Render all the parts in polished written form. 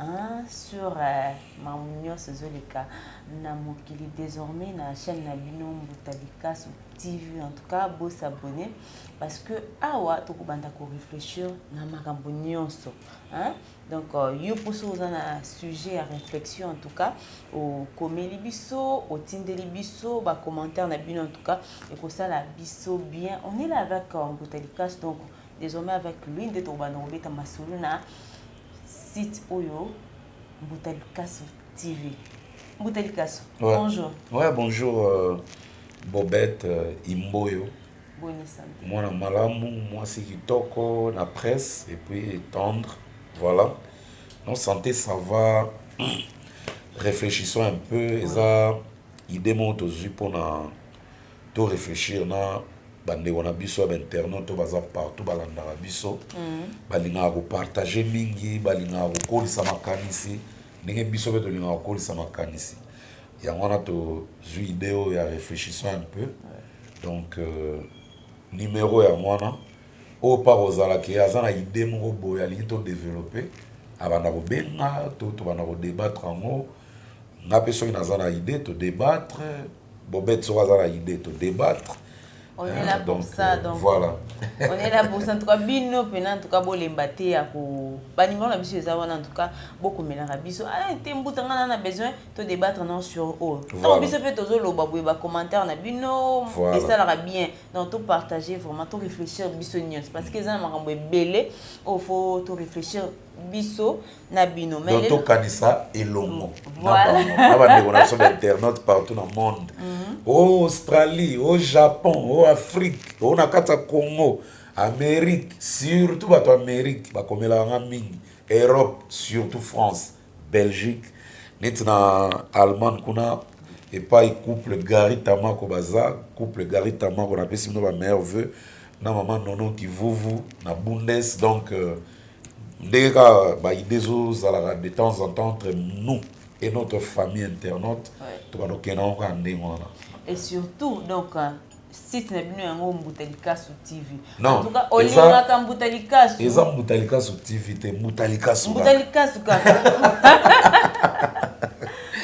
hein, sur Mamunyo Sezolika na mokili désormais na chaîne na bino Mbutalika sur TV. En tout cas, beau s'abonner parce que awa to banda ko réfléchir na makambo nyonso, hein. Donc yo poso na sujet à réflexion en tout cas au komeli biso au tindeli biso ba commentaire na bino en tout cas et que ça la biso bien. On est là avec Mbutalika, donc désormais avec lui de to banda obeta masulu na site Oyo Mbutalikasu TV. Mbutalikasu, ouais. Bonjour. Ouais, bonjour Bobette Imboyo. Bonne santé. Moi, na malamu, moi, c'est kitoko, na presse, et puis tendre. Voilà. Non, santé, ça va. Réfléchissons un peu. Et ça, idée monte aux yeux pour tout réfléchir. Bande wana biso ba internet to baza partout balanda biso balinga ko partager mingi balinga ko kolisa makanisi ndenge biso beto linga ko kolisa makanisi ya wana to zu idée ya réfléchissons un peu donc numéro ya wana o par ozala ke azana idée moko boya lingi to développer abanda ko benga to bana ko débattre ngo na personne nazana idée to débattre Bobette so azana idée to débattre. On est là pour ça, donc voilà. On est là pour ça. En tout cas, bino pena en tout cas les bater à ko. Baniment la biso zawana en tout cas beaucoup mélange biso. Ah tembu tanga na besoin de débattre non sur eux. Donc biso peut tozo lo babou ba commentaire na bino et ça la bien. Donc tout partager vraiment tout réfléchir biso nyons parce que ça makambo belé au faut tout réfléchir biso na bino mais donc kanisa elongo voilà na ba déconnexion d'internet partout dans le monde au Australie au Japon au Afrique au nakata Congo Amérique surtout bato Amérique ba komela nga mingi Europe surtout France Belgique net na Allemagne kuna et pas couple Gary Tamako baza couple Gary Tamako na pesi no ba meilleur vœu na maman nono qui vous na Bundes donc de temps en temps entre nous et notre famille internaute. Et surtout, donc, site n'est venu en Mbutalika sur TV. Non. En tout cas, on est en Mbutalika sur TV. Ils ont Mbutalika sur TV, c'est Mbutalika sur Mbutalika sur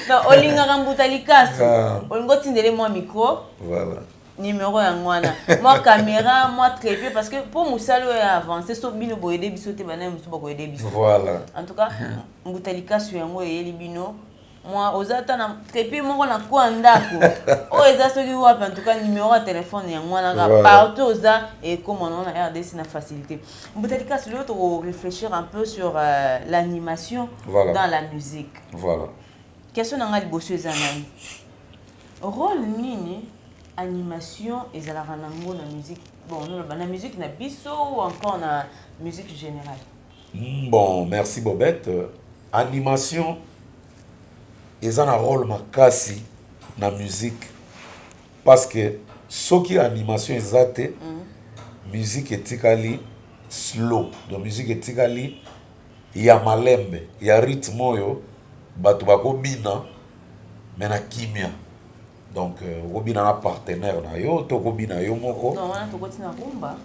non, on est en Mbutalika sur. On va tindre moi micro. Voilà. Numéro ya ngwana moi caméra moi trépied parce que pour musalo ya avancer so bino boyede biso te bana musu ba boyede biso voilà en tout cas Mbutalika su yango yeli bino moi ozata na trépied moko na ko ndako o eza soki wapi en tout cas numéro ya téléphone ya ngwana ka partout oza et comme on a RDC na facilité Mbutalika su l'autre réfléchir un peu sur l'animation dans la musique voilà question na ngali bosso ezana rôle nini animation et la ranango na musique bon la musique na biso ou encore na musique générale. Bon merci Bobette animation ils ont un rôle makasi na musique parce que ce qui animation ezate musique etikali slow donc musique etikali ya malembe ya rythme oyo bato bakobina mais na kimia. Donc, Robin a un partenaire na yo, to Robin a yo moko. Non, on a to kotina rumba.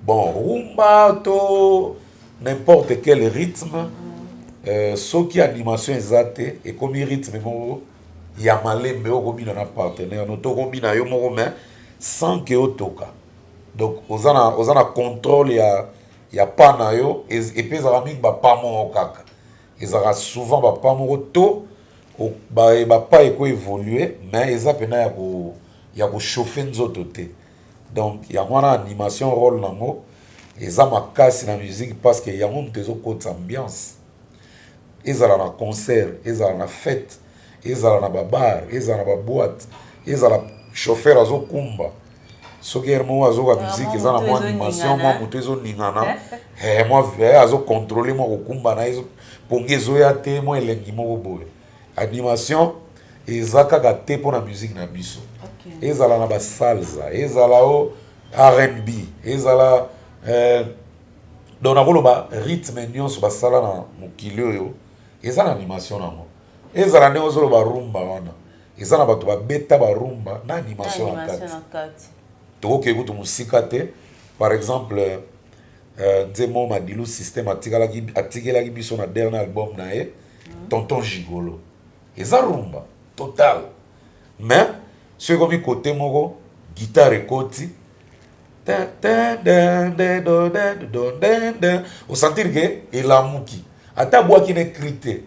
Bon, rumba, to n'importe quel rythme. Ce qui animation exacte et comme rythme moko, ya malembe o Robin a un partenaire, no to Robin a yo moko mais sans que o toka. Donc, ozana contrôle ya pa na yo et puis ça ramène ba pa mo kaka. Ils aura souvent ba pa mo to ba pas évoluer mais ils appellent ya ko chauffer nzoto te donc il y a une animation rôle nango ils ont makasi na musique parce que ya mon tezo côté ambiance ils ont na concert ils ont na fête ils ont na bar ils ont na boîte ils ont chauffeur azo kumba soki mo azo ka musique ils ont na animation mo mutezo ningana moi azo contrôler mo ko kumba na izo pongezo ya te mo elengi mo boye animation ezaka gâté pour la musique na biso ezala na ba salsa ezala o R&B ezala donc na ba rythme nyonso ba sala na mokili oyo ezala animation nango ezala ne ozolo ba rumba wana ezala bato ba beta ba rumba na animation na kati to ke kutu musika te par exemple Nzemo Madilu système atikelaki biso na dernier album na ye tonton gigolo eza rumba total mais ce comme côté moko guitare ekoti au sentir que elamuki ata bwaki na écrite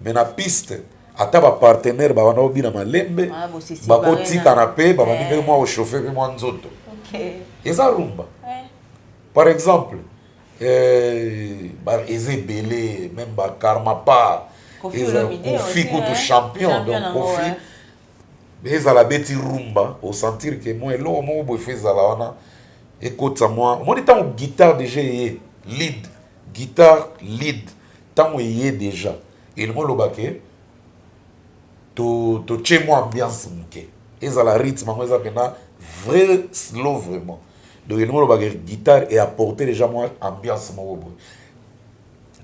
mais na piste ata ba partenaire ba wana obina malembe bakotika na pe ba baninga mwa au chauffeur pe mwa nzoto eza rumba par exemple eza ebele même ba karma pa Kofi kutu champion donc Kofi ezala beti rumba au sentir que moi eloko moko boye fe ezala wana ekota mwa omoni ntango guitare déjà eye lead guitare lead ntango eye déjà elingo oloba ke totie mwa ambiance moke ezala rythme yango eza mpena vrai slow vraiment donc elingo oloba ke guitare eapporte déjà mwa ambiance moko boye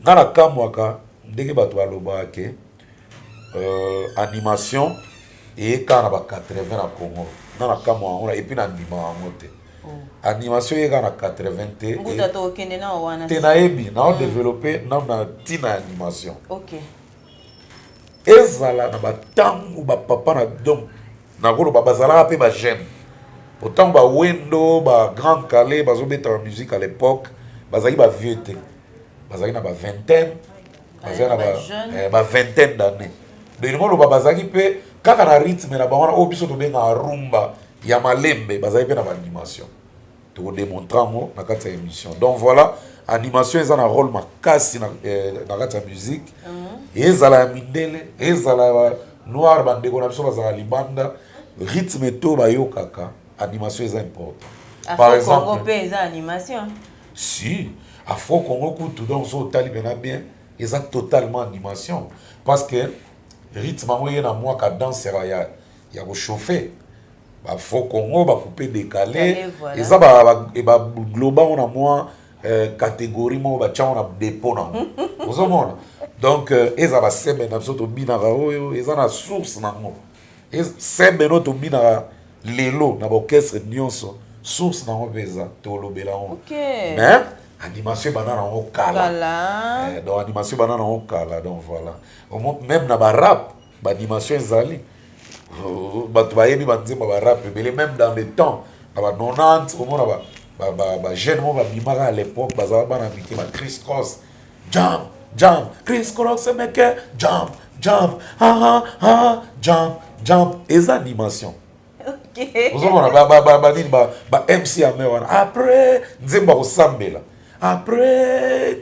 nga na kamwaka ndenge bato balobaka ke animation eyeka na ba 80 na Congo nga na kamwa yango et puis na ndima yango te animation eyeka na 80 te nayebi naodéveloppe na ntina animation ezala na batango bapapa na dom nakoloba bazalaka mpe bagene otango bawendo bagrand calais bazobetaka musique à l'époque bazalaki bavieux te bazalaki na bavingtaine bazalaki na bavingtaine d'année delingo oloba bazalaki mpe kaka na rythme na bango wana oyo biso tobengaka rumba ya malembe bazalaki mpe na baanimation tokodémontre yango na kati ya émission donc voilà animation eza na rôle makasi na kati ya musique ezala ya mindele ezala ya noir bandeko na biso bazala libanda rythme to bayokaka animation eza important par exemple eza animation si afro congo kutu donc so otali mpena bien eza totalement animation parce que rythme yango ye na mwa cadence ya kochauffe bafro congo bakupe décalé eza bagloba ngo na mwa catégorie moko batiango na dépôt nango ozomona donc eza basembe na biso tobinaka oyo eza na source nango sembe no tobinaka lelo na baorchestre nyonso source nango mpe eza tolobela yango mais animation ebanda nango kala donc animation ebanda nango kala donc voilà même na barap baanimation ezali bato bayebi banzembo barap ebele même dans le temps na ba 90 omona bagene mo babimaka à l'époque bazala bana mike ba Chris Cross jump Chris Cross meke jump jump eza animation ozomona banini ba MC ya me wana après nzembo akosambela après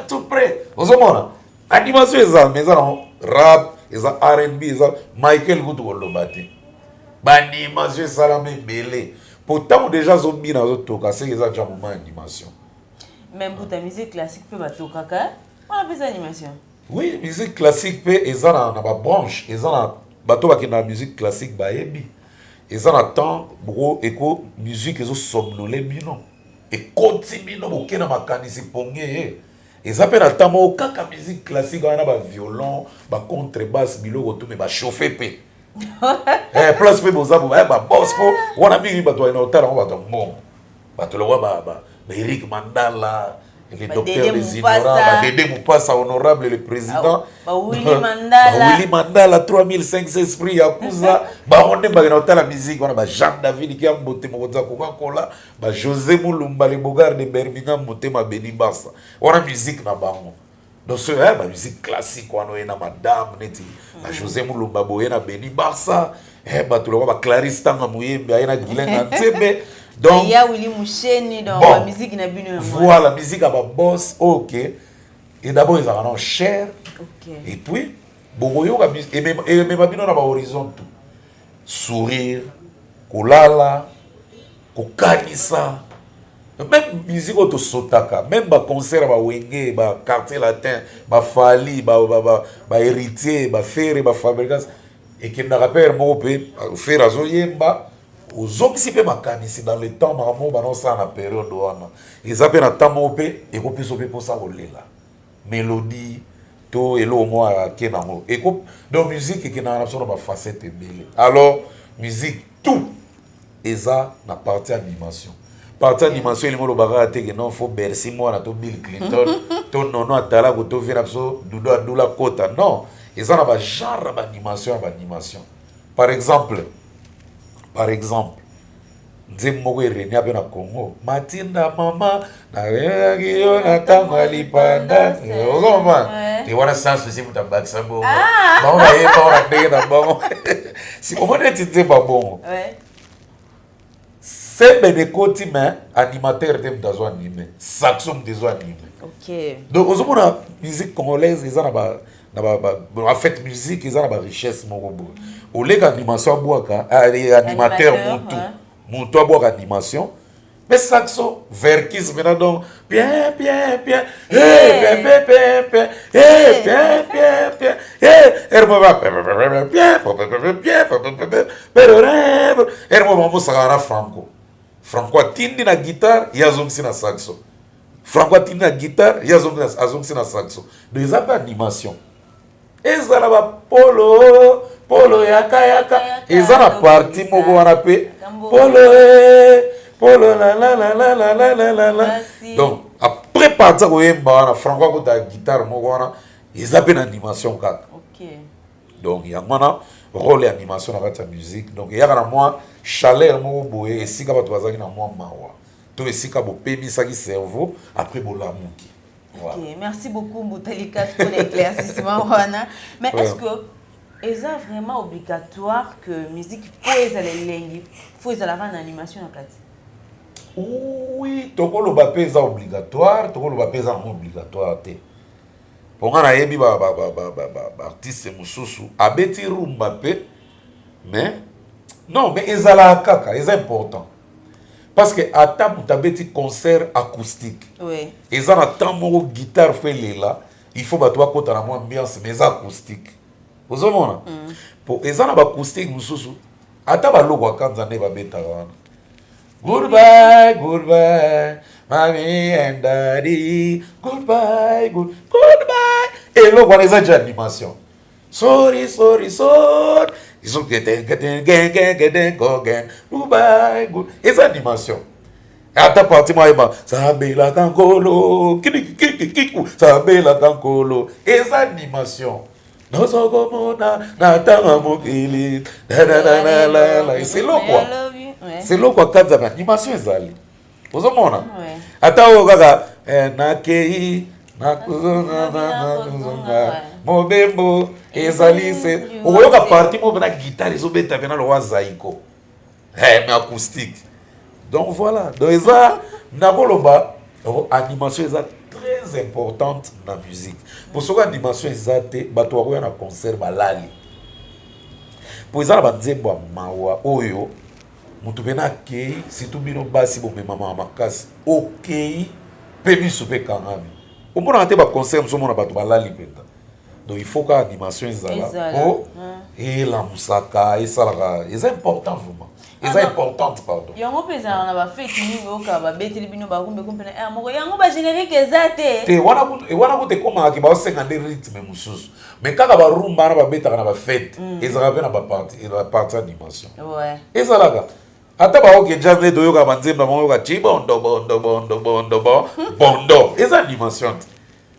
tout près ozomona animation eza mais eza na rap eza R&B eza Michael kutu koloba te baanimation esalama ebele pourtant déjà azobina azotoka seke eza ja moment animation même buta musique classique mpe batokaka wana mpe eza animation oui musique classique mpe eza na babranche eza na bato bakenda na musique classique bayebi eza na temps bro eko musique ezosomnole bino ekoti bino bokenda makanisi ponge ye eza mpe na temps moko kaka musique classique wana baviolon bacontrebasse biloko to me bachauffe mpe place mpe boza babos mpo wana mingi bato baina otala yango bato ya mbongo bato lokwa baeric mandala le docteur des ignorants, Dédé Moupassa, honorable le président, Willy Mandala, 3500 esprits, Yakuza, on est dans la musique, on a Jean David qui a monté Coca-Cola, José Moulumba, les Bogards de Birmingham, monté ma Béni Bassa. On a musique na bango. Donc c'est la musique classique, on a Madame Neti, José Moulumba, Boyena Béni Bassa, tu le vois, Clarisse Tanga Mouyembe, Ayana Guylaine Antebe. Donc, il y a Willy Moucheni dans la musique. Voilà, la musique à ma boss, ok. Et d'abord, ils en ont cher. Okay. Et puis, et même dans l'horizon tout. Sourire, kolala, kokanisa. Même musique auto sotaka, même ba concert ba wenge, ba quartier latin, ba fali, ba héritier, ba faire, ba fabricants. Et qui me rappelle mon père, faire azoyemba. Ozongisi pe makanisi dans le temps mamo banonsa na période wana ezape na temps mo pe ekopiso pe posa kolela mélodie to elo mo ke nango eko donc musique ke na na ba facette ebele alors musique tout eza na partie animation partie animation il molo bagate que non faut Bercy moi na to Bill Clinton to nono atala ko to vira so dudo adula kota non ils ont ba genre animation par exemple nzembo moko erenia pe na Congo matinda mama na yo na tanga lipanda ozoma te wana sans souci muta bakisa bongo ba ye ba ora ndenge na bongo si omone tite ba bongo c'est benekoti mais animateur te mutazo anime saxo mutazo anime donc ozomona musique congolaise ils ont en fait musique ils ont ba richesse moko bo olega animation abwaka animateur mutu Monto boire animation, mais saxo, verkis maintenant donc bien, bien, Franco atindi na guitare, yazongsi na saxo. Franco atindi na guitare, yazongsi na saxo. Des animation. Ezala ba polo yaka ezana parti moko wana pe polo la donc après partir koyemba wana Franco akota guitare moko wana eza pe na animation kaka donc yango wana rôle ya animation na kati ya musique donc eyaka na mwa chaleur moko boye esika bato bazalaki na mwa mawa to esika bopemisaki cerveau après bolamuki. Ok, merci beaucoup Mbutalika pour l'éclaircissement. Mais est-ce que c'est vraiment obligatoire que la musique faut la rendre en animation en fait? Oui, toko lo bapé est obligatoire, toko lo bapé est obligatoire. Pour nga na yebi ba artiste mususu abeti rumba pe mais non mais ezala kaka, c'est important. Parce que à table tu as concert acoustique. Oui. Et ça na tambo guitare fait là, il faut ba toi côté na moi ambiance mais acoustique. Vous avez pour et ça na ba acoustique mususu ata ba logo kanza ne ba beta wana. Goodbye, goodbye, mommy and daddy. Goodbye, goodbye. Et logo les animation. Sorry. Ils ont get goodbye, good. Et ça animation. Ata parti moi eba sabela kankolo kiku sabela kankolo. Et ça animation. Nozo komona na tanga mokili la c'est lo quoi. C'est lo quoi kaza animation ezali. Ozomona. Ata o kaka na kei na kuzonga mobembo ezali se oyoka parti mo na guitare ezobeta pena lo wazaiko mais acoustique donc voilà donc eza nakoloba animation eza très importante na musique pour ce que animation eza te bato bakoya na concert balali pour eza na banzembo mawa oyo mutu pena akei surtout bino basi bomemama makasi okei pe biso pe kangami omona te ba concert msomona bato balali peta. Donc il faut que l'animation ezala oh et la musaka et ça c'est important vraiment. C'est important pardon. Yango pesa na ba fake ni oka ba beteli bino ba kumbe kumbe na moko yango ba générique ezate. Te wana ko te koma ki ba 50 rythme mususu. Mais kaka ba rumba na ba beta na ba fête ezala pe na ba partie animation. Ouais. Ezala ata ba oke jazz le doyoka banzemba mo yoka chibondo bondo. Eza animation.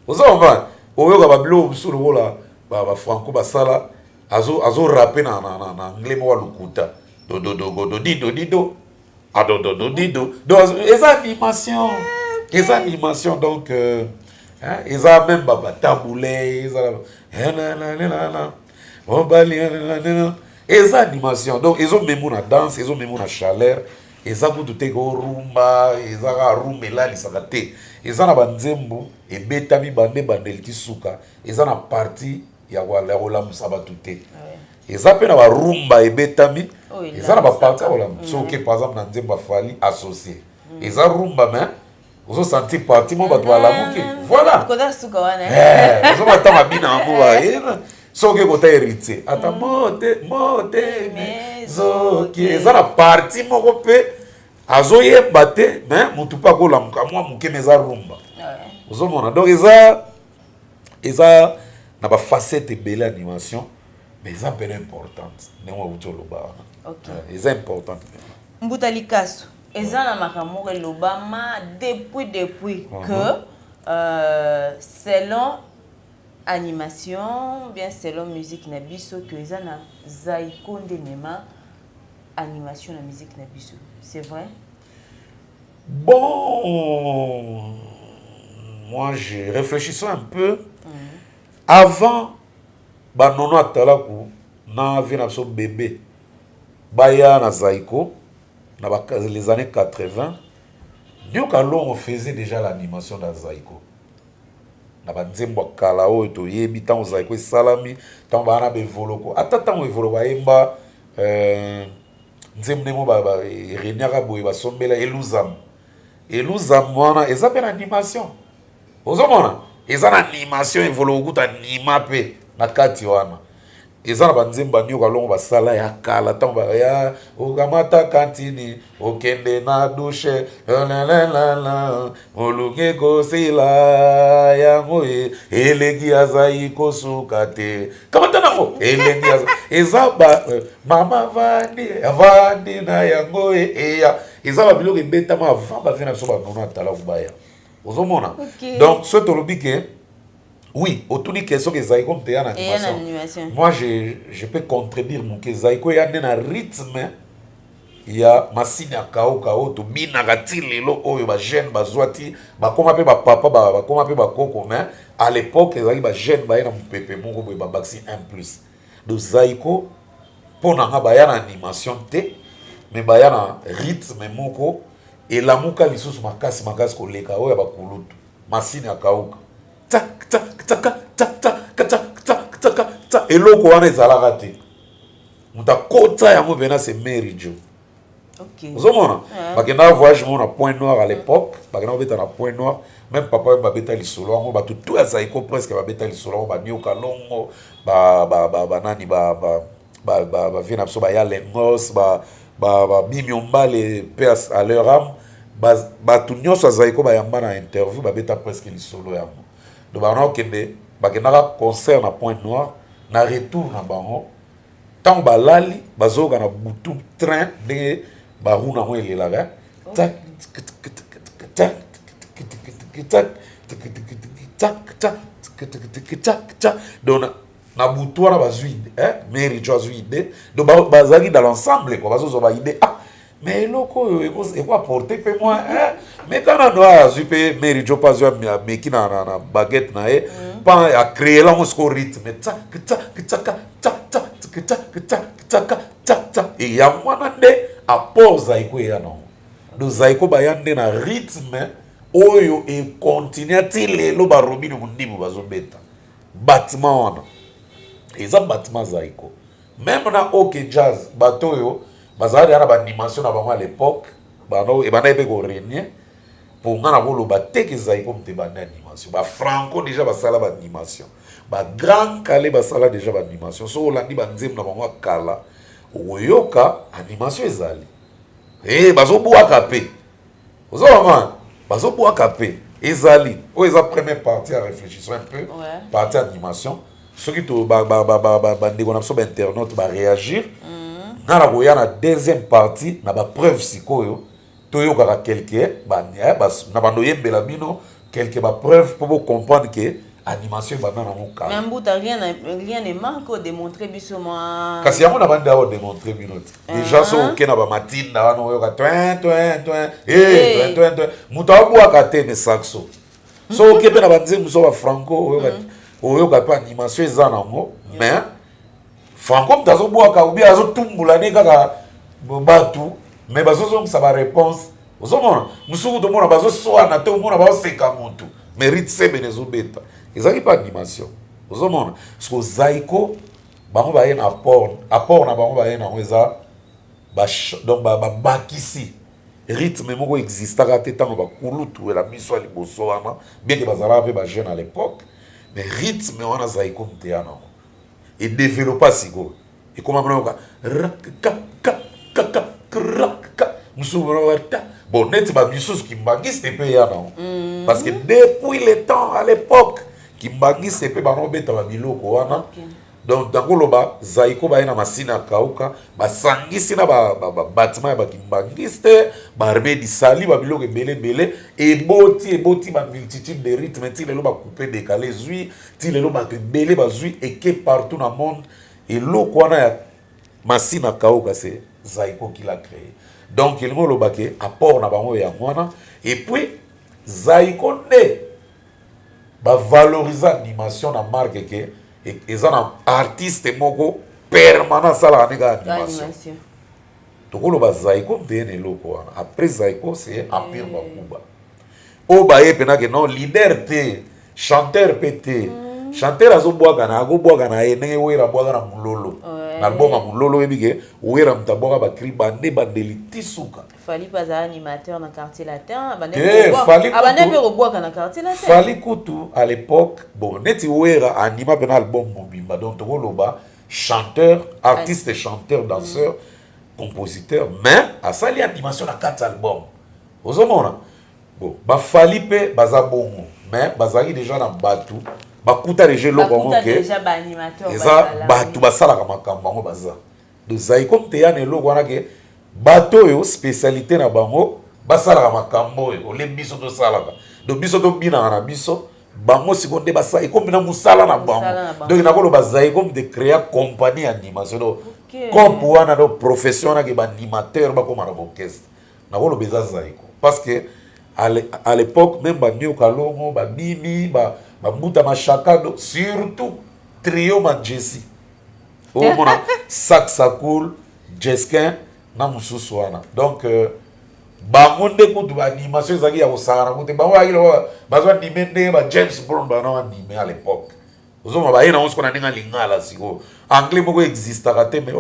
Ozoba oyoka ba blow sur wola ba franco basala azo rapper na anglais mo lukuta do dido donc les animations donc ils ont même ba taboulé ils ont les animations donc ils ont même na danse ils ont même na chaleur ils ont tout go rumba ils ont rumba là lisakate ils ont na banzembo et betami bandel tisuka ils ont na partie ya wala ola musaba tuté ils ont na rumba et betami ils ont na partie ola so que par exemple na nzembo fali associé ils ont rumba mais vous avez senti partie mo bato la muki voilà koda suka wana vous avez tama bina amour so que kota héritier ata mote mezo qui ils ont na partie moko pe azoyeba te mais mutu pa kolamuka mwa muke meza rumba ozomona donc eza na ba facette belle animation mais eza bien importante ndenge utoloba OK eza importante Mbutalikasu Et ça, la makamore l'Obama depuis que selon animation, bien selon musique nabiso que ça na zaiko ndenema animation la musique nabiso. C'est vrai? Bon, moi j'ai réfléchi un peu. Avant, bah nono atalaku na vie na so bébé. Baya na zaiko na les années 80. Nous on faisait déjà l'animation dans zaiko. Na banzembo kala o to yebi tan zaiko salami tan bana be voloko. Atata on evolo ba emba nzemne mo ba renyaka boye ba sombela eluzam. Eluzam wana eza pe animation. Ozomona eza na animation evolo kuta anima pe na kati wana. Eza na banzemba nyoka longo basala ya kala tamba ya okamata kantini okende na douche la la la la oluke kosila ya ngoe elegi azai kosukate kamata nako elegi azai eza ba mama vandi na ya ngoe eya eza ba biloko ebeta ma vamba vena so ba nono atala kubaya ozomona donc ce tolobike. Oui, autour de question que Zaïko me en animation. Moi, je peux contredire mon que Zaïko y a un rythme. Il y a machine à kao to minagati lelo oyo ba jeune ba zwati ba koma pe ba papa ba koma pe ba koko mais à l'époque Zaïko ba jeune ba na mpepé moko ba baxi 1+. Donc Zaïko pona nga ba ya na animation te mais ba ya na rythme moko et la muka lisusu makasi ko leka oyo ba kulutu machine à kao tak tak tak tak tak tak tak tak tak eloko wana ezalaka te muta kota yango bena c'est Mary Jo. OK. Ozomona bakenda voyage mon à Point Noir à l'époque bakenda beta na Point Noir même papa ba beta lisolo yango ba tout ya Zaïko presque ba beta lisolo ba nyoka longo ba nani ba vina so ba ya lengos ba bimyomba les pères à leur âme ba tout nyonso Zaïko ba yamba na interview ba beta presque lisolo yango. Donc, on a concert à Point Noir, na retour na bango. Tant balali, bazo na butu train de baruna mo ele la. Tak tak tak donc na butu na bazuide, Mary Jo azuide. Donc bazaki dans l'ensemble quoi, bazo zo ba idée. Mais loko et quoi porter pe moi mais quand on doit zuper Mary Jo pas zo mais qui na baguette na pas à créer la mosco rythme et ya mwana nde apport Zaïko ya non do Zaïko ba yande na rythme oyo et continue til lo ba robino mundibu bazo beta bâtiment wana eza bâtiment Zaïko même na OK jazz batoyo bazali ana ba animation na bango à l'époque bano e bana ebe ko renier pour ngana bolo ba teke Zaïko mte ba animation ba franco déjà ba sala ba animation ba grand kale ba sala déjà ba animation so olandi ba nzem na bango kala oyoka animation ezali bazo buaka pe ozo mama bazo buaka pe ezali o eza première partie à réfléchir un peu partie animation ceux qui to ba ndeko na so ba internaute ba réagir. Nana koya na deuxième partie na ba preuve sikoyo toyokaka quelqu'un na bando yembela bino quelque ba preuve pour comprendre que animation bana na moka mais mbuta rien ne manque de démontrer biso moi kasi yango na banda o démontrer bino déjà so ke na ba matinda wana oyoka muta obwaka te ne saxo so ke pe na banzembo so ba franco oyoka pa animation eza nango mais franco mtazo bwaka ou bien azo tumbula ne kaka batu mais bazo ça ba réponse ozomona musuku to mona bazo soa na te mona ba seka muntu mérite se benezo beta ezaki pas animation ozomona parce que Zaïko bango ba yena apport na bango ba yena eza ba donc ba bakisi rythme moko existaka te tango ba kulutu la miso ali boso wana bien que bazala pe ba jeune à l'époque mais rythme wana Zaïko mteana et développer sigo et comment on va bon net ba misus qui mbangis te pe ya non parce que depuis le temps à l'époque qui mbangis te pe ba no beta ba biloko wana donc dans koloba zaiko ba na masina kauka ba sangisi na ba bâtiment ba kimbangiste ba armée di sali ba biloko belé et boti ba multitude de rythmes ti lelo ba couper décaler zui ti lelo ba belé ba zui et que partout dans le monde et loko na ya masina kauka c'est zaiko qui l'a créé donc il ngolo ba ke apport na bango ya mwana et puis zaiko ne ba valoriser animation na marque ke et ils ont un artiste moko permanent ça la animation donc le bazaiko mbene loko après zaiko c'est Empire Bakuba o baye pena que non leader te chanteur pété chanteur azo boaga na ene wera boaga na mulolo na album mulolo ebike wera mtaboga ba cri bande bandeli tisuka fali pas animateur dans quartier latin fali boaga na quartier latin fali kutu à l'époque bon neti wera anima pena album mobimba donc to loba chanteur artiste chanteur danseur compositeur mais à ça li animation na 4 albums ozomona bon ba fali pe baza bongo mais bazali déjà na batu bakuta déjà lo bongo ke déjà ba animateur eza batu basala ka makambo bango baza de zaiko mteyane lo wana ke bato yo spécialité na bango basala ka makambo yo le biso to sala ka do biso to bina na biso bango seconde basa ikomi na musala na bango donc na kolo bazai comme de créer compagnie animation do comme wana do profession na ke ba animateur ba comme na orchestre na kolo beza zaiko parce que à l'époque même ba Mio Kalongo ba Mimi ba Mbuta Mashakado surtout trio ma Jesse au mona Saxa Cool Jeskin na mususu wana donc bangonde kutu ba animation zaki ya osara kutu ba wa ile bazwa nimende ba James Brown ba na anime à l'époque ozoma ba ina onsko na ninga lingala siko anglais moko exista raté mais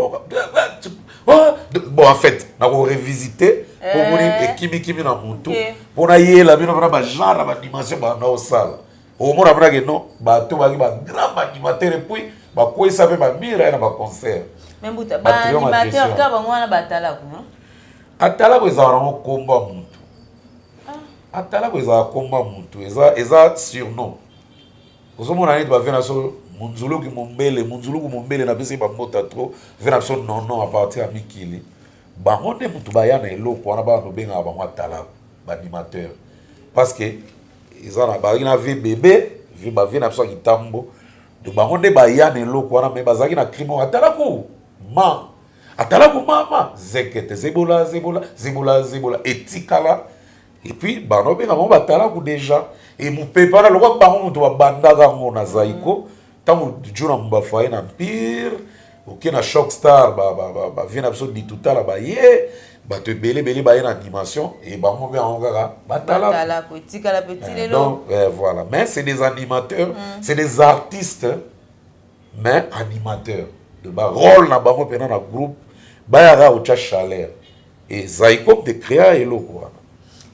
bon en fait na ko revisiter pour moni kimi na muntu pour na yela bino ba genre ba animation ba na osala au mona bra que non ba to ba grand animateur et puis ba ko isa pe ba mira na ba concert même buta ba animateur ka ba ngwana ba tala ko non atala ko ezala ngo komba muntu atala ko ezala komba muntu eza surnom ozomona neti bavena so munzuluki mombele na bisi bamota trop vena so non à partir ya mikili bango nde mutu baya na eloko wana bana tobengaka bango atala baanimateur parce que eza na bazalaki na vie bebe bavie na biso ya kitambo donc bango nde baya na eloko wana me bazalaki na crime atalaku mama zekete zebola etikala et puis bano benga bango batalaku déjà et mopepa na lokwa bango moto babandaka yango na zaiko ntango juna mobafaye na Empire oke na Shock Star bavie na biso ditutala baye bato ebele baye na animation et bango mpe yango kaka batalaku etikala petit lelo donc voilà mais c'est des animateurs c'est des artistes mais animateurs de rôle na bango pena na groupe bayaka ocha chaleur et zaiko de créer eloko wana.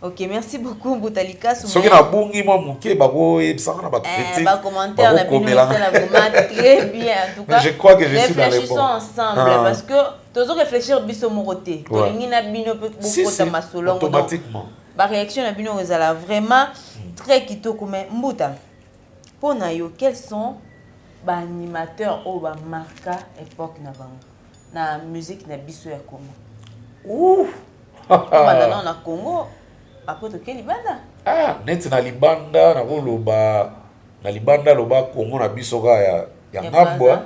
Ok, merci beaucoup Mbutalika. Soki na bungi moi muke bako ebisanga na ba critique. Ba commentaire na bino c'est vraiment très bien en tout cas. Je crois que je suis dans les bons. Réfléchissons ensemble parce que tozo réfléchir biso moroté. Tolingi na bino pe beaucoup ta masolongo. Automatiquement. Ba réaction na bino ezala vraiment très kitoko mais Mbuta. Pona yo quels sont ba animateurs au ba marka époque na bango na musique na biso ya Congo. Ouh. Maintenant na Congo après to quel libanda? Net na libanda na koloba na libanda loba Congo na biso ka ya ngabwa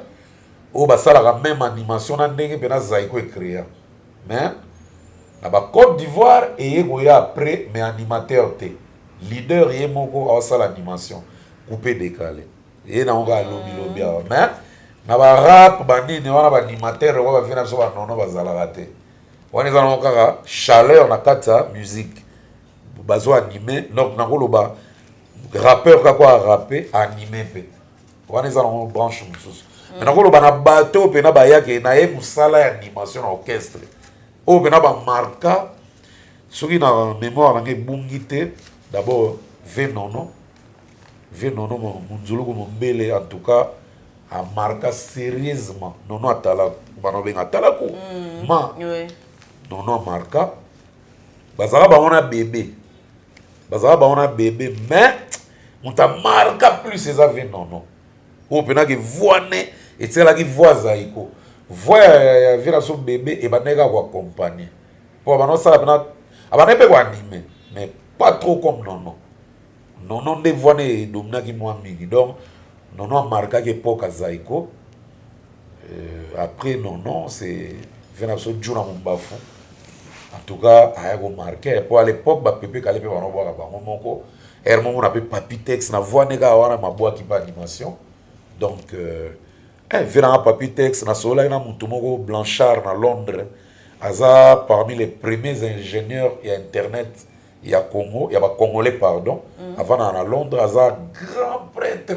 o basala ka même animation na ndenge pena zaiko e créer mais na ba Côte d'Ivoire et goya après mais animateur te leader ye moko a sala animation coupé décalé et na nga lobi mais na ba rap banini wana ba animateur ko ba vina so ba nono bazala raté wana za kaka chaleur na kata musique bazo animé donc na koloba rappeur ka quoi rapper animé pe wana za na branche mususu mais na koloba na bateau pe na ba yake na ye musala ya animation na orchestre o pe na ba marka soki na mémoire nge bungite d'abord Venono munzuluku mombele en tout cas a marqué sérieusement nono atala bano benga atalaku ma nono marka bazala baona bébé mais on t'a marqué plus ces avis nono o pena que voine et c'est là qui voit Zaiko voit ya vira son bébé et banega ko accompagner pour bana ça bana abana pe ko animer mais pas trop comme non ne voit ne domina ki moi mingi donc non marqué que époque Zaiko après non c'est vient so juna mon bafou en tout cas a marqué pour à l'époque ba pépé kalé pe bana boka ba moko hermo on appelle Papitex na voix nega wana maboa ki ba animation donc vient Papitex na sola na mutu moko Blanchard na Londres aza parmi les premiers ingénieurs et internet il y a Congo il y a congolais pardon avant na Londres aza grand prêtre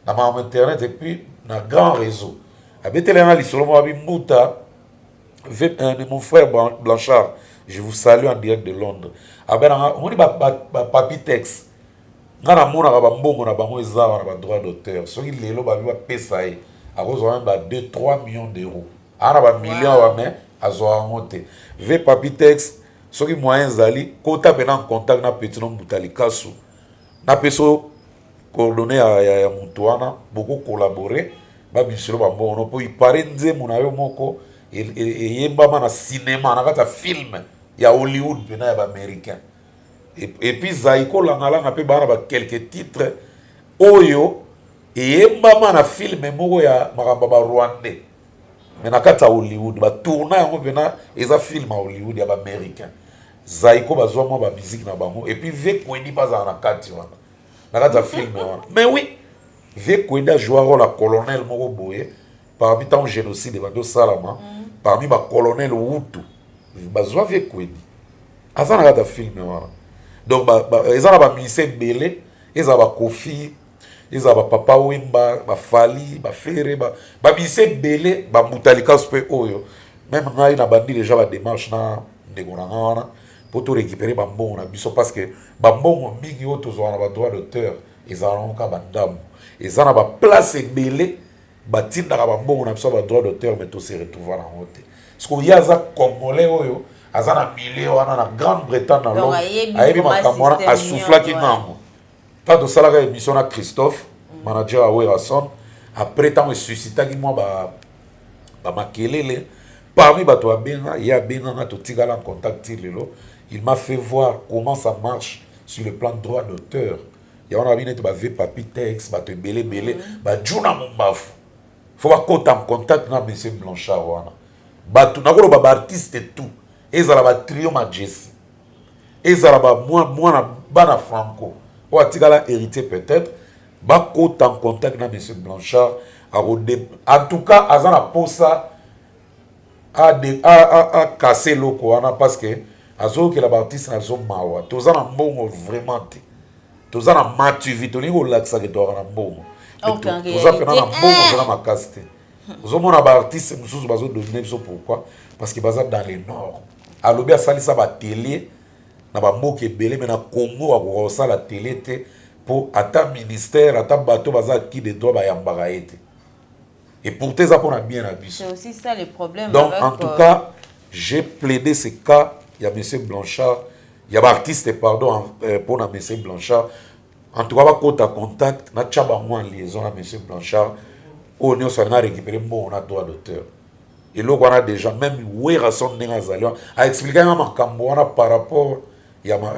na ma internet et puis na grand réseau abetela lisolo mo abimbuta mon frère Blanchard je vous salue en direct de Londres abena on dit Papitex ngana mona ka bambongo na bango ezaba na ba droit d'auteur soki lelo ba biba pesa ye a cause même ba 2-3 millions d'euros ana ba millions wa mais azoa ngote ve Papitex soki moyen zali kota pena en contact na petit nom Butalikasu na peso coordonné ya mutuana beaucoup collaborer ba bisilo ba mbono po ipare nzemu na yo moko yemba na cinéma na kata film ya Hollywood pena ya ba américain et puis Zaiko langa pe bana ba quelques titres oyo yemba na film moko ya makamba ba rwandais mais na kata Hollywood ba tourna yango pena eza film à Hollywood ya ba américain Zaiko bazwa mo ba musique na bango et puis ve kwendi pas na kati wana na kata film wana mais oui ve kwendi jouer rôle à colonel moko boye parmi tant génocide bando salama parmi ba colonel Hutu bazwa ve kwendi azana kata film wana donc ezana ba ministère belé ezaba Kofi ezaba papa Wemba ba Fali ba Fere ba ministère belé ba Butalikasu pe oyo même ngai na bandi déjà ba démarche na ndengona wana pour tout récupérer ba mbongo na biso parce que ba mbongo mingi oto zo na ba droit d'auteur ezana ka bandam ezana ba place belé ba tinda ka ba mbongo na biso ba droit d'auteur mais to se retrouver na hote parce que yaza congolais oyo azana million wana na Grande-Bretagne na Londres ayebi makambo wana asoufflaki ngango tant osalaka émission na Christophe manager à Werason après tant suscitaki moi ba makelele parmi bato abenga ya benga na totikala en contact lelo il m'a fait voir comment ça marche sur le plan de droit d'auteur ya wana bine to ba ve Papitex bato belé ba juna mombafu faut ba kota en contact na monsieur Blanchard wana bato nakolo ba artiste et tout ezala ba trio Majesty ezala ba moi bana Franco ou atikala héritier peut-être ba kota en contact na monsieur Blanchard en tout cas azana posa a casser loko wana parce que azo que la artiste na zo mawa tozana mbongo vraiment te tozana maturité tolingo laksa que tozana mbongo tozana na mbongo tozana makasi te ozomona ba artiste mususu bazo donner biso pourquoi parce que baza dans le nord alobi asalisa ba télé na ba mboka ebele mais na Congo akokosa la télé te pour ata ministère ata bato baza qui de droit ba yambaka ete et pour tes apports bien à biso. C'est aussi ça le problème. Donc avec, en tout cas, j'ai plaidé ce cas. Il y a monsieur Blanchard, il y a artiste pardon pour monsieur Blanchard. En tout cas, va compte à contact, na tchaba moi en liaison à monsieur Blanchard. On a récupéré bon on a droit d'auteur. Et là on a déjà même Werason Nengazalion a expliqué à ma cambouana par rapport il y a ma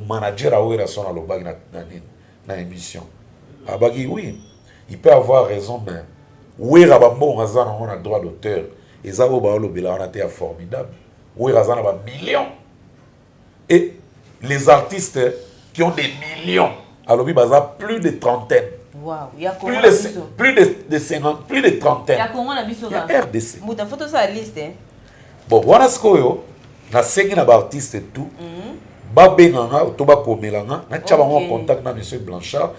manager à Werason à l'obag na émission. Abagi oui, il peut avoir raison mais oui, Rabambo, on a droit d'auteur. Et ça, on a été formidable. Oui, on a millions. Et les artistes qui ont des millions, alors, il y a plus de trentaine. Wow. Plus de 50, plus de trentaine. Il y a RDC. Il faut tout ça liste. Bon, voilà ce que na sengi na artiste et tout. Ba benanga, to ba komelanga, na tchaba en contact na monsieur Blanchard.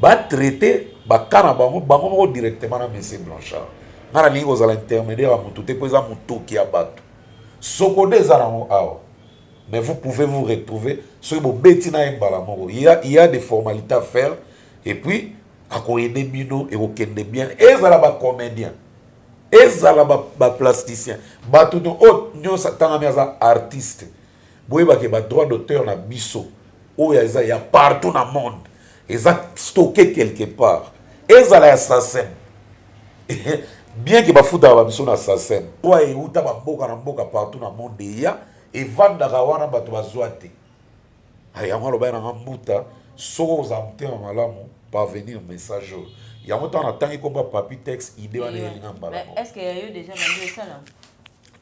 Ba traité ba kana bango directement na monsieur Blanchard ngana lingo za l'intermédiaire à mutu te pesa mutu ki abato soko des anamo awa mais vous pouvez vous retrouver sur bo betina embala moko il y a des formalités à faire et puis à aider bino et au kende bien ezala ba comédien ezala ba plasticien ba tout autre nyo satanga miaza artiste boyeba ke ba droit d'auteur na biso o ya partout na monde. Ils ont stocké quelque part. Ils ont l'assassin. bien que bafuta ba biso na sasen toi et uta ba mboka partout na monde ya et vanda kawana bato bazwate yango lo ba na mbuta soko za mtema malamu parvenir message yango ta na tangi ko ba papi texte idée wana elinga mbala est-ce que y a eu déjà vendu ça là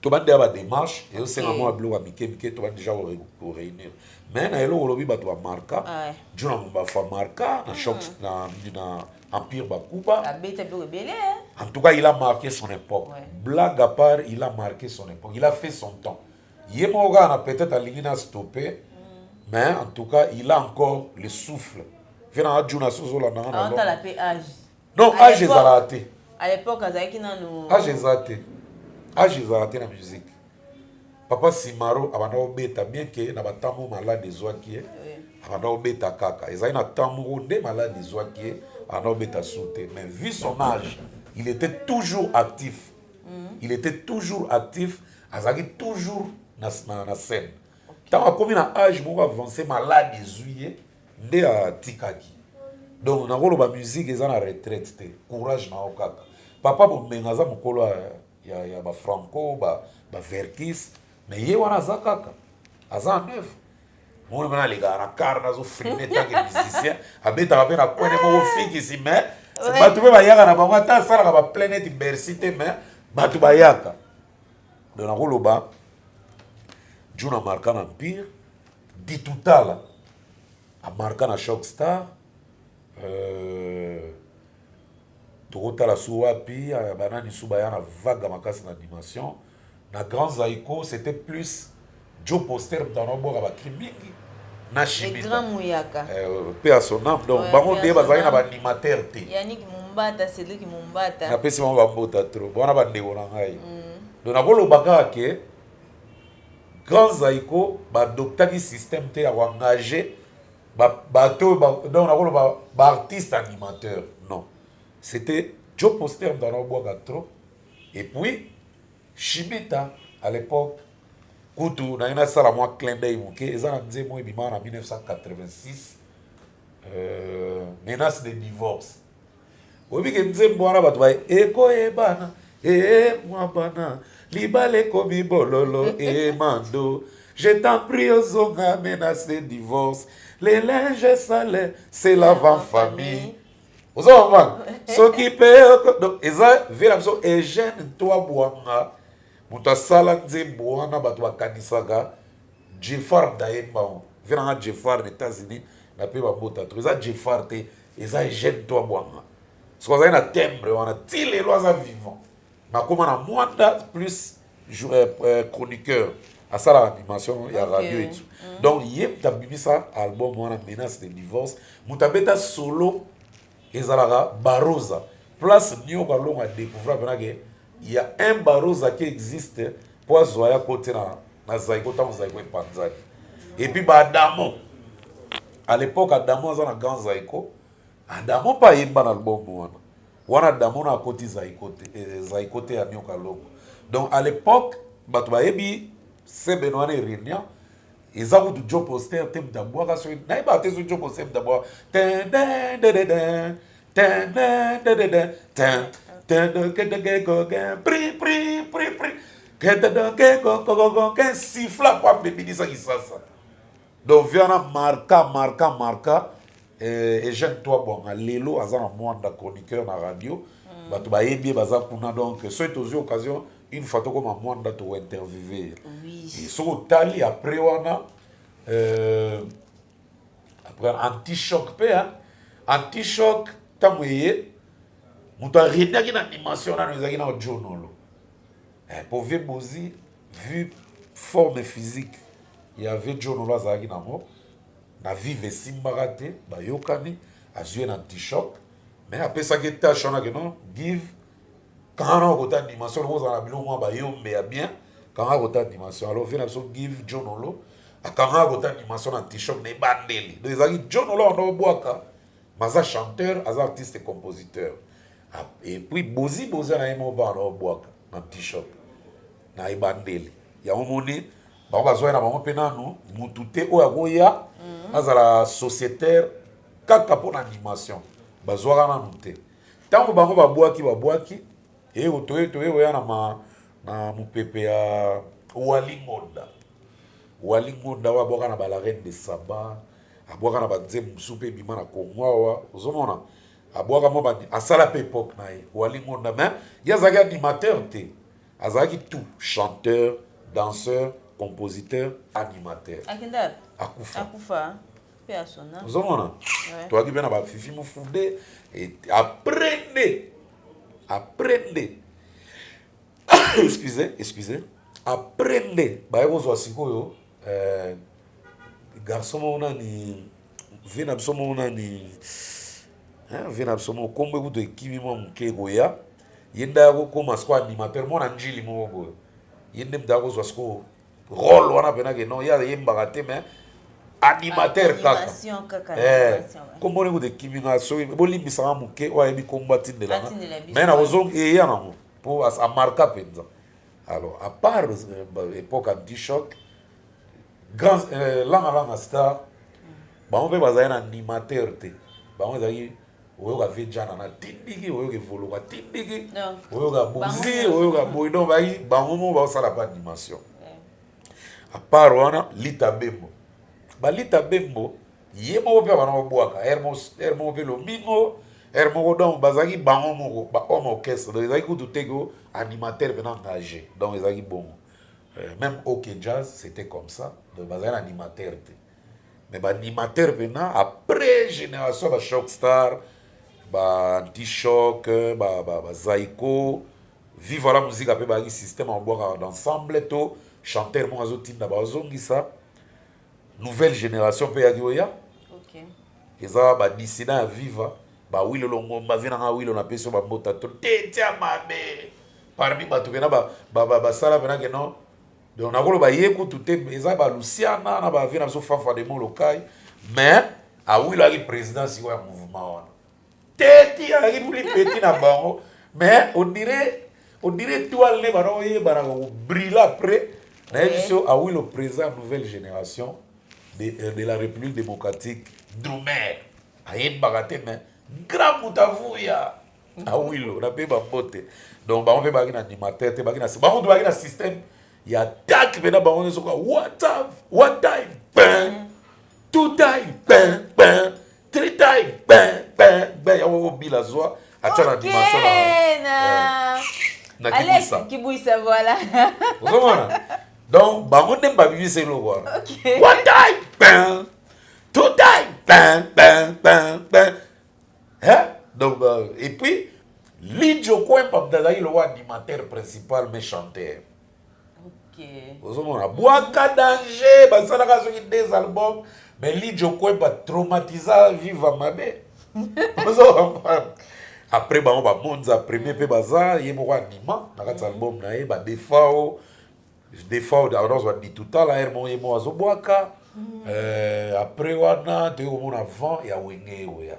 to bande ya ba démarche et aussi na mo ablo mike to bande déjà au réunir mais na elo lobi bato ba marka juna mba fa marka na choc na Empire Bakuba. En tout cas, il a marqué son époque. Ouais. Blague à part, il a marqué son époque. Il a fait son temps. Yemoga a peut-être à stoppé, mais en tout cas, il a encore le souffle. Non, âge est raté. À l'époque, âge est raté. Âge est raté la musique. Papa Simaro, avant beta bien que na batamo malade des oaki, avant beta kaka. Ils ont tamu de malade des oaki. Mais vu son âge, il était toujours actif. Il était toujours actif. Il toujours dans la scène. Tant que comme âge, il a avancé malade des yeux, à Tikaki. Donc, on a la musique, ils ont la retraite. Courage na okaka. Papa, bon, mais naza mukolo ya ba Franco, ba Verkis, mais yé wana zakaka. Aza neuf. On a les gars, la carne, ils ont filmé tant que musicien. Habite à la coin de mon fille ici, mais c'est pas tout le monde. Yaka na bango ta sala ba pleine diversité, mais batu bayaka. Donc na koloba, Juna marqué l'Empire, dit tout à l'heure, a marqué na Shock Star, Torota la Souapi, banani Soubaya na vague makasi na animation, na Grand Zaiko, c'était plus Joe Poster dans nos bords avec Kimingi. Les grands Mouyaka. Paix à son âme. Donc, Bango de Bazaï n'a animateur. Yannick Mumbata, c'est lui qui Mumbata. Na pesi mo bambota trop. Bona ba ndeko na ngai. Donc na bolo baka ke Grand Zaiko ba docteur système te a engagé donc na bolo ba artiste animateur. Non. C'était Joe Poster dans nos bois trop. Et puis Shimita à l'époque Koutou, na ina sala moi clin d'œil moké, ezana nze moi bima en 1986 menace de divorce. Obi ke nze mbwana batu ba eko ebana moi bana libale komi bololo mando je t'en prie ozonga menace de divorce les linges sales c'est l'avant-famille. Ozonga soki pe donc eza vela so et jeune toi boanga muta sala nzembo wana bato bakanisaka Jeffar Daemba venanga Jeffar aux États-Unis na pe bambota to eza Jeffar te eza jeune to bwanga so za na timbre wana tile loza vivant na koma na mwanda plus chroniqueur à ça la animation ya radio et tout donc yem tabimisa album wana menace de divorce muta beta solo ezalaka Baroza place nyo ka longa découvrir penake il y a un Baroza qui existe pour Zoya côté na Zaiko tant Zaiko et Panzani. Et puis Adamo. À l'époque Adamo za na Grand Zaiko. Adamo pas yemba na album wana. Wana Adamo na côté Zaiko Zaiko te ya nyoka loko. Donc à l'époque batu ba yebi c'est Benoît Renia. Ils ont du Joe Poster tem d'abord ka so na ba te so Joe Poster d'abord. Ten den den den ten den den ten donc viana marca et jeune toi bon lelo azana mwanda chroniqueur na radio batu ba yebi baza kuna donc c'est aux occasions une fois comme mwanda to interviewer oui et so tali après wana après anti-choc anti-choc tamoye muta renia qui na animation na nous na journal pour ver Bozi vu forme physique il y avait journal azaki na mo na vive simbarate ba yokani azue na anti-choc mais après ça que tâche on a que non give quand on a une animation on a bilo mo ba yombe ya bien quand on a une animation alors vient so give journal a quand on a une animation anti-choc ne bandeli donc ezaki journal on boaka maza chanteur aza artiste et compositeur. Et puis Bozi na yemo ba na boaka na t-shirt na ibandeli ya omoni ba bazoya na bango pena no mutute o yagoya azala sociétaire kaka pour animation bazoya na nute tango bango ba boaki Et oya na mupepe ya Walingonda. Walingonda wa boka na la reine de Saba, aboka na banze musupe bima na Kongwawa, ozomona. Aboka mo ba asala pe époque na ye. Walingonda mais yazaki animateur te. Azaki tout, chanteur, danseur, compositeur, animateur. Akindar. Akufa. Akufa. Pe asona. Ozomona. Toi qui bien na ba fifi mu funde et apprenez. Excusez. Apprenez. Ba yozo sikoyo garçon mona ni vina mona ni vina msomo kombe kuto ekimi mo mukego ya yenda ko koma sko animateur mona njili mo go yende mdako zo sko rôle wana pena ke no ya yemba gate mais animateur kaka kombo ne kuto ekimi nga so bolimbisa muke wa yebi komba tindela mais na ozo e ya na pour a marquer penza. Alors à part époque anti-choc grand langa star ba on peut baza un animateur te ba on zaki oyoka vejana na tindiki oyoka voloka tindiki oyoka buzi oyoka boido bai bango mo ba sala pas animation à part wana Lita Bembo ba Lita Bembo yemo pe bana boaka hermo pe lo mingo hermo donc bazaki bango mo ba homme orchestre donc ezaki kutu teko animateur bien engagé donc ezaki bon même OK Jazz c'était comme ça donc bazaki animateur te mais ba animateur venant après génération ba Shock Star ba anti-choc ba Zaiko vive la musique après ba système en boire d'ensemble to chanteur mo azotinda ba zongisa nouvelle génération pe ya oya OK eza ba dissident viva ba wilo longomba vina nga wilo na peso ba mbota to tetia mabe parmi ba to bena ba sala bena que non donc na kolo ba yeku tout eza ba Luciana na ba vina so fafa de molokai mais a wilo aki président si wa mouvement wana teti aki muli petit na bango mais on dirait toi le baro ye bara briller après na émission a wilo président nouvelle génération de la République démocratique Droumer a yen bagate mais grand moutavuya a wilo na pe ba mbote donc ba on pe ba na animateur te ba na ba on ba na système ya tak bena ba on so what time ben two time ben three time ben ya wo bila zoa acha na animation na Alex Kibuisa voilà ozomona donc ba on dem ba bibi c'est lo voilà what time ben two time ben hein donc et puis Lidjo Kwempa Mdazaki le animateur principal mais chanteur. OK. Ozomona Boaka danger basalaka soki des albums mais Lidjo Kwempa traumatiser viva mabe. Ozomona après ba on ba monza premier pe baza yemo anima na kati album na ye ba defao alors on dit tout à l'heure mon yemo azoboaka après wana te omona avant ya wenge oya.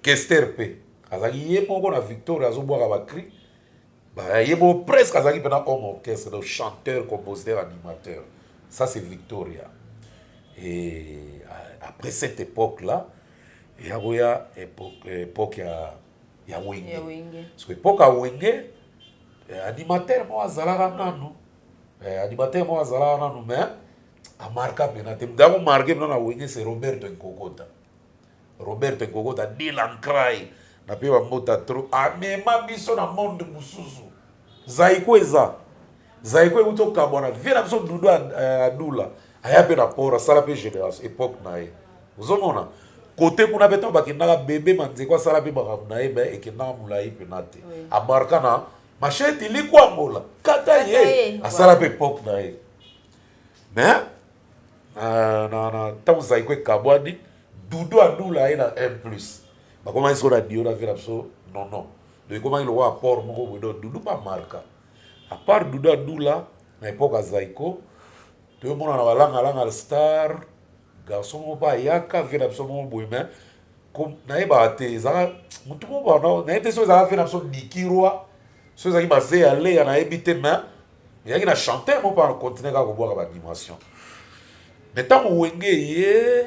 Kester P. Azaki yemo ko na Victoria azoboaka ba cri. Ba yemo presque azaki pena homme orchestre, donc chanteur, compositeur, animateur. Ça c'est Victoria. Et après cette époque-là, il y a époque ya Wenge. Parce que époque à Wenge, animateur mo azalaka nanu. Animateur mo azalaka nanu mais a marqué pena te ndako marqué pena na Wenge c'est Roberto Nkokota. Roberto Nkokota Dylan Cry na pe ba mota trop amema biso na monde mususu Zaiko eza Zaiko utoka bwana vina biso dudu adula aya pe na pora sala pe génération époque na ye uzomona côté kuna beta bakindaka bébé manzeko sala pe bakamu na ye ba ekindaka mulai pe nate amarka na machete likwa mbola kata ye asala pe époque na ye mais na tant Zaiko kabwadi Dudu adula ina M+. Ba comment ils ont dit on a fait absolument non. Donc comment il va apport mon go Dudu pas marka. À part Dudu adula na époque à Zaiko, tout le monde na langa star, garçon ba yaka fait absolument boime. Comme na eba te za mutu mo ba na ete so za fait absolument dikirwa. So za ki basé aller na ebité mais il y a qui na chanter mo pas continuer ka ko boire ba animation. Mais tant wenge ye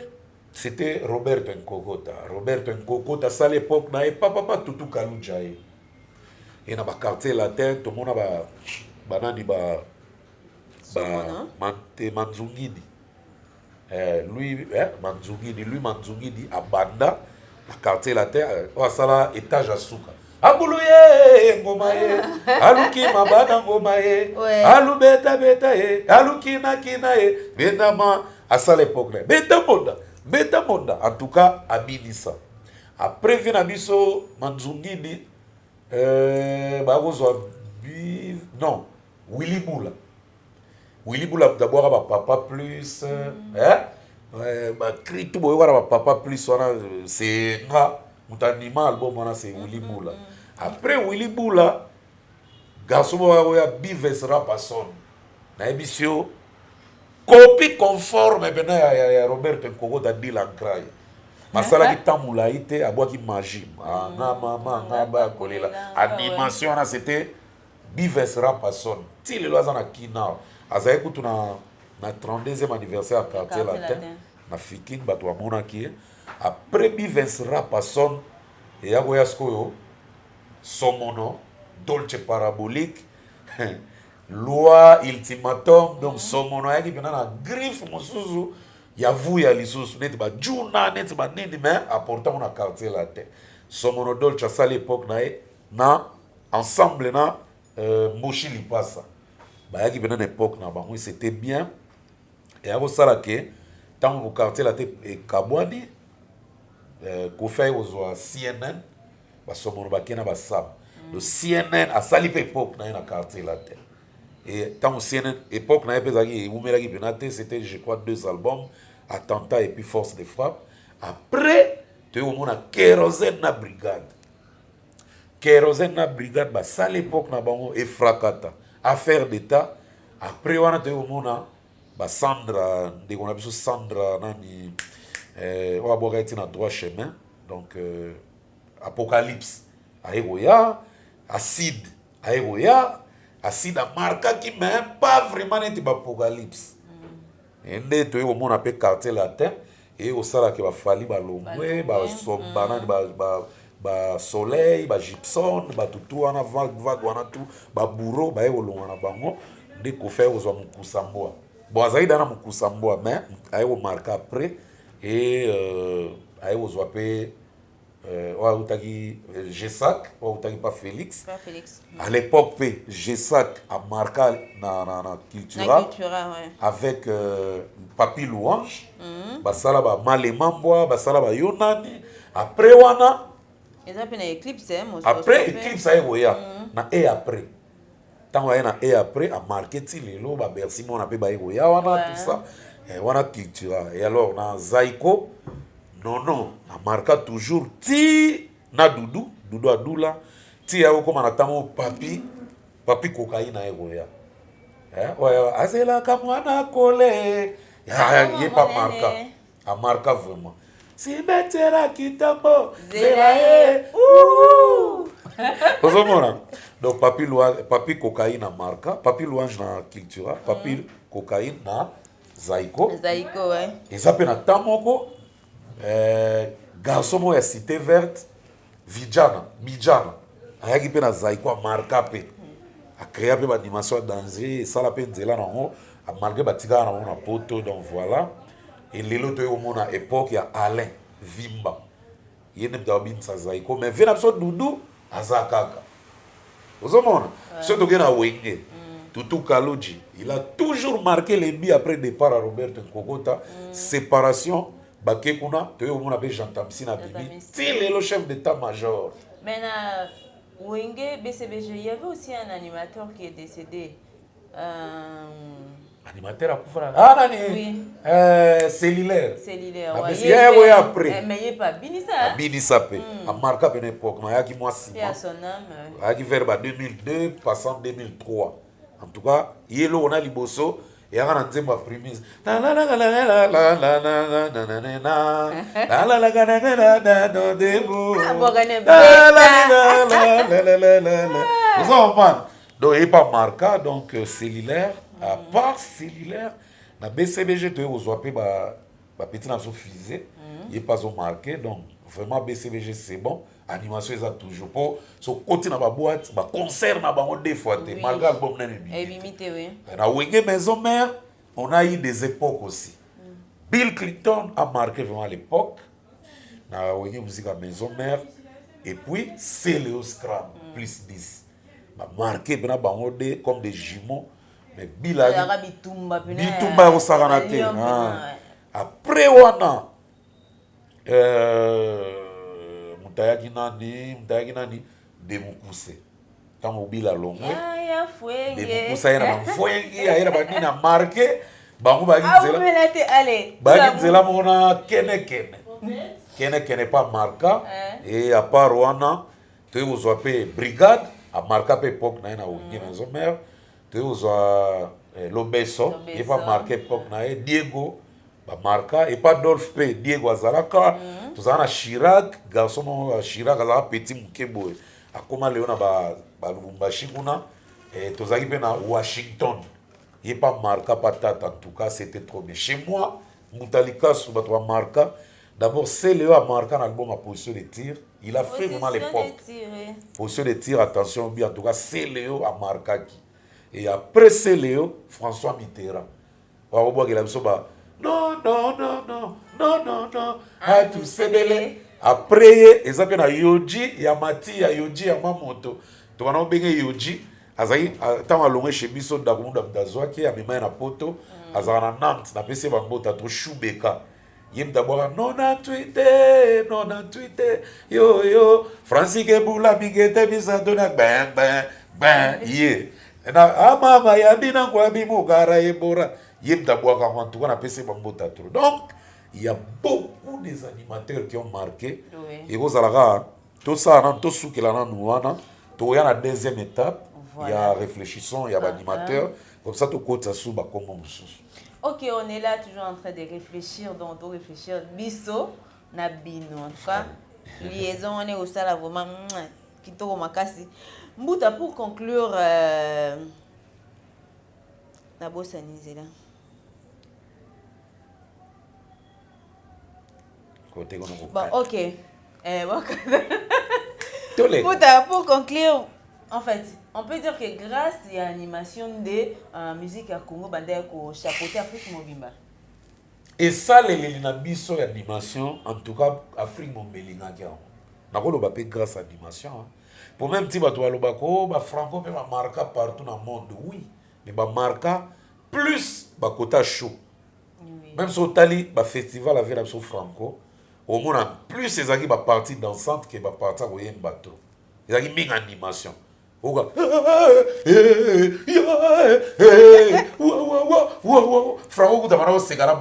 c'était Roberto Nkokota. Roberto Nkokota, ça à l'époque, n'a pas Tutu Kalujaye. et na ba quartier latin tout monde ba banani ba Manzungidi lui Manzungidi abanda na quartier latin o sala étage à suka abuluye ngoma ye aluki mabana ngoma ye alu beta ye aluki na kina ye benama à ça l'époque beta monda en tout cas abinisa après vient abiso Manzungidi bagozo non Willy Bula d'abord à papa plus cri tout boy papa plus c'est mon animal album c'est Willy Bula après Willy Bula garçon ya bivesra passon na émission copie conforme ya Robert Nkogo da Dylan Cry masala ki tamula ite abwa ki magie ngaba kolela animation c'était bivesra passon ti le loza na kina azaye kutu na 32e anniversaire à quartier latin na fiking bato amona ki après bivesra passon et yago yaskoyo somono dolce parabolique loi ultimatum donc somono yaki pena na griffe mosusu ya vuya lisusu neti ba juna neti ba nini mais apportant na quartier latin somono dolce à l'époque na ensemble na Moshi Lipasa bayaki pena na époque na bango c'était bien et yako sala ke tant au quartier latin et kabwani ko fait aux CNN basomono bakena basab le CNN a sali pe époque na quartier latin et tant CNN époque na epezaki umelaki penate c'était je crois 2 albums Attentat et puis Force de frappe après tu au mona Kérosène na brigade ba sali époque na bango et fracata affaire d'état après wana tu au mona ba Sandra de on a besoin Sandra nani on va boire na droit chemin donc Apocalypse aéroya acide aéroya acide a marqué qui même pas vraiment n'était pas Apocalypse et ne to au monde appelé quartier latin et au sala que va fali ba longwe ba sombana ba soleil ba gypsum ba tutu wana vague wana tout ba bourreau ba eo longana bango de ko faire aux mukusamboa bon azaida na mukusamboa mais ayo marqué après et ayo zoapé Outaki Gessac, Outaki pas Félix. À l'époque, Gessac a marqué na cultura avec Papi Louange, basala ba Malemamboa, basala ba Yonani. Après wana, après Eclipse ayoya na et après. Tant na et après a marqué tilelo ba Bercy mon appelé ba yoya wana tout ça. Et wana cultura. Et alors na Zaiko non, a marqué toujours ti na Doudou Adoula, ti ya comme na tamo papi cocaïne ayoya. Ouais, azela kamwana kole. Ya pas marqué. A marqué vraiment. Si betera kitambo, zela Ozomona. Donc papi cocaïne a marqué, papi louange na cultura, papi cocaïne na Zaiko, ouais. Et ça peut na tamoko garçon ya cité verte Midjana ayaki pe na Zaiko a marqué pe a créé pe ba dimension danger et ça la pe nzela nango a malgré batika na na poto donc voilà et lelo to yo mona époque ya Alain Vimba yene da bin sa Zaiko mais vena so Doudou azakaka ozomona so to gena wenge Tutu Kaloji il a toujours marqué les buts après départ à Robert Nkokota séparation Bakekuna, tu es au monde Jean Tamsina Bibi, c'est le chef d'état-major. Maintenant, Wenge, BCBG, il y avait aussi un animateur qui est décédé. Animateur à Koufra. Ah, nani? Oui. Cellulaire. Cellulaire, oui. Il y a après. Mais il n'y a pas Binissa. Binissa, à marqué à une époque, il y a qui moi 6 mois. Son âme. Il y a qui vers 2002, passant 2003. En tout cas, il y a on a Liboso. Et on a dit ma primise. La la la la la la la la la la la la la la la la. Donc il pas marqué donc cellulaire à part cellulaire na BCBG tu es aux ba petit na fusée il pas marqué donc vraiment BCBG c'est bon animation ça toujours pour so côté na ba boîte ba concert na bango des fois malgré album na limité oui na Wenge Maison Mère on a eu des époques aussi Bill Clinton a marqué vraiment l'époque na Wenge musique à Maison Mère et puis c'est Léo Scram plus 10 ba marqué bena bango comme des jumeaux mais Bill a bitumba au Saranate après wana mutayaki nani de mukuse tango bila longo ya fuenge de mukuse yana mfuenge yana banina marke bango bagi nzela mona kene pas marka et à part wana tu vous appelez brigade a marka pe époque na na Wenge Maison Mère tu vous Lobeso il pas marqué époque na Diego ba marka et pas Dolph P Diego Azalaka tout ça na Chirac garçon Chirac la petit mukebo akoma leona ba Lubumbashi kuna et tout ça qui pe na Washington il pas marka patata en tout cas c'était trop bien chez moi Mutalika sur ba marka d'abord c'est Léo a marqué un album à position de tir il a fait vraiment l'époque position de tir attention bien en tout cas c'est Léo a marqué et après c'est Léo François Mitterrand on va voir qu'il a besoin non, à tout cédé. Après, ils appellent à Yoji, Yamati, Yoji, Yamamoto. Tu vas nous bénir Yoji. Azaï, tant à l'ongé chez Bisso d'Agoumou d'Abdazoaki, à Mima na Poto, Azana Nantes, n'a pas essayé de trop Choubeka. Yem d'abord, non, à Twitter, yo, Francis Keboula, Miguete, Bizadona, ben, yé. Ah, maman, Yabina, Kwabimo, Gara, Ebora. Donc, il y a beaucoup des animateurs qui ont marqué. Et vous allez tout ça, tout ce qu'il y a la deuxième étape. Il y a réfléchissons, il y a animateurs. Comme ça, tout côté, ça s'ouvre comme on. Ok, on est là toujours en train de réfléchir, donc on réfléchir. Bisso, Nabino, en tout cas, liaison, on est au salon vraiment. Kitoko Makasi. Mbouta, pour conclure, Nabosa Nizela. Bon, ok. Pour conclure, en fait, on peut dire que grâce à l'animation de musique à Congo, Bandeko chapeauté Afrique Mobimba. Et ça, l'animation, en tout cas, Afrique Mobimba, grâce à l'animation. Pour même si tu as Franco peut marquer partout dans le monde, oui, mais marquer plus côté chaud. Même si tu as un festival avec la Franco, au moins plus ces qui va partie dansante que va partir au bateau. Ils ont mis en animation. Franco tu c'est là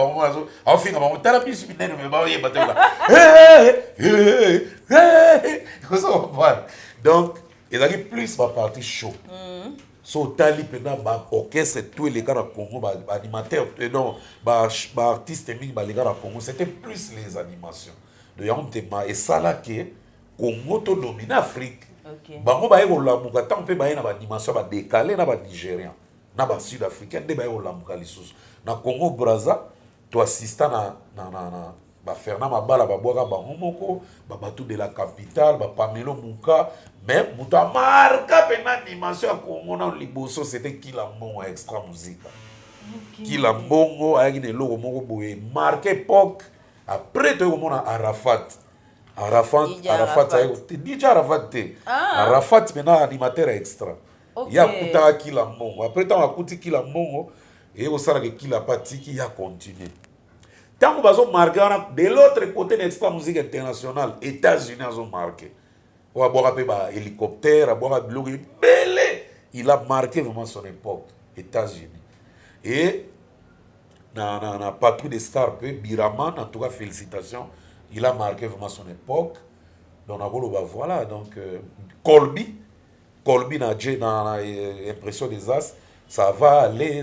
on fait comme on plus mais bateau donc ils ont plus va partie chaud. So tali pendant ba orchestre tous les gars à Congo ba animateurs non ba artistes les gars à Congo c'était plus les animations de Yantema et ça là que Congo to domine Afrique bango ba yeko lamuka tant pe ba na ba animation ba décalé na ba nigérien na ba sud-africain de ba yeko lamuka lisusu na Congo Brazza to assistant na ba Fernand Mabala ba boka bango moko ba batou de la capitale ba Pamelo Muka. Mais Mouta marque une animation à Congo dans Liboso, c'était Kilambongo extra musique. Kilambongo avec des logos boé marqué époque. Après tu as Arafat. Arafat DJ Arafat. Arafat maintenant animateur extra. Il y a Kuta Kilambongo. Après tu as Kuti Kilambongo et au sein de Kilapati qui a continué. Tant que vous marqué de l'autre côté d'extra musique internationale, États-Unis ont marqué. On a boire un hélicoptère, on a boire un belé. Il a marqué vraiment son époque, États-Unis. Et dans la patrouille des stars, Biraman, en tout cas, félicitations, il a marqué vraiment son époque. Donc, voilà, donc, Colby dans l'impression des As, ça va aller,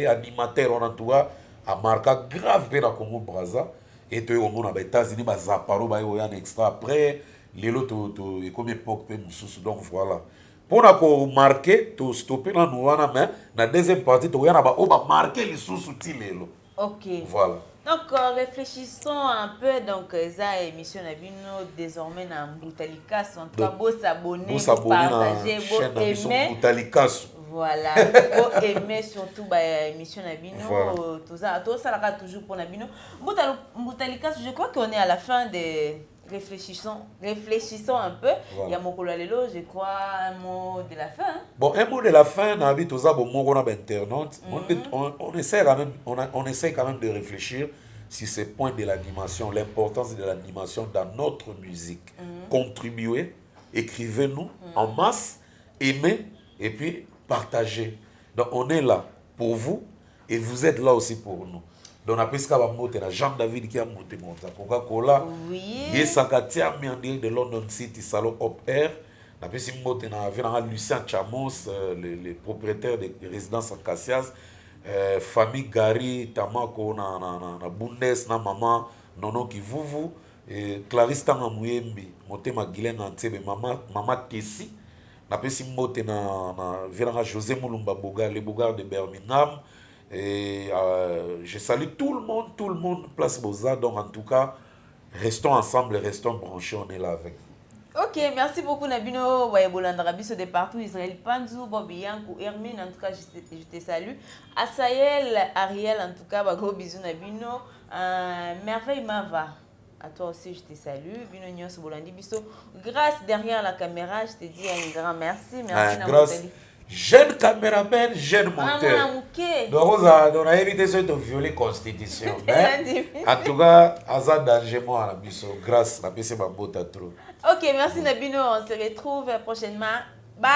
animateur, on a tout cas, a marqué grave bien dans Congo Brazza. Et tu es au monde, aux États-Unis, Zaparo, il y a un extra après. Les autres, comme époque, donc voilà. Pour nous marquer, tu stopper dans la deuxième partie, tu vas marquer les sous-sous. Ok. Voilà. Donc, réfléchissons un peu. Donc, ça émission Nabino désormais dans Boutalikas. En tout cas, beau s'abonner, partager, beau aimer. Boutalikas. Voilà, beau aimer surtout émission Nabino. Voilà. Tout ça là toujours pour Nabino. Boutalikas, je crois qu'on est à la fin des réfléchissons un peu. Voilà. Il y a mon lelo, je crois, un mot de la fin. Hein? Bon, un mot de la fin, Nabi, tout ça, bon, on a internaute. On essaie quand même de réfléchir sur ces points de l'animation, l'importance de l'animation dans notre musique. Contribuez, écrivez-nous en masse, aimez et puis partagez. Donc, on est là pour vous et vous êtes là aussi pour nous. Donc, après ce qu'on a Jean-David qui a monté Coca-Cola. Oui. Il y a Sakatia, mais en direct de London City, Salon Up Air. Après ce qu'on a Lucien Chamos, le propriétaire de résidence en Cassias. Famille Gary, Tamako, na Bundes, na maman, Nono Kivuvu. Clarisse Tanga Muyembi, Motema Guylaine Antebe, maman Tessi. Après ce qu'on a José Moulumba Bogar, le Bogar de Birmingham. Et je salue tout le monde, place Boza. Donc en tout cas, restons ensemble, restons branchés, on est là avec vous. Ok, merci beaucoup Nabino. De partout, Israël Panzou, Bobby Yankou, Hermine, en tout cas, je te salue. Asaël, Ariel, en tout cas, gros bisous Nabino. Merveille Mava, à toi aussi, je te salue. Bino Nyos Bolandi Bisso. Grâce derrière la caméra, je te dis un grand merci. Merci grâce. Jeune caméraman, jeune monteur. Donc, on a évité de violer la Constitution. En tout cas, Azad danger moi à la mission. Grâce à PC Bambota trop. Ok, merci Nabino. On se retrouve prochainement. Bye.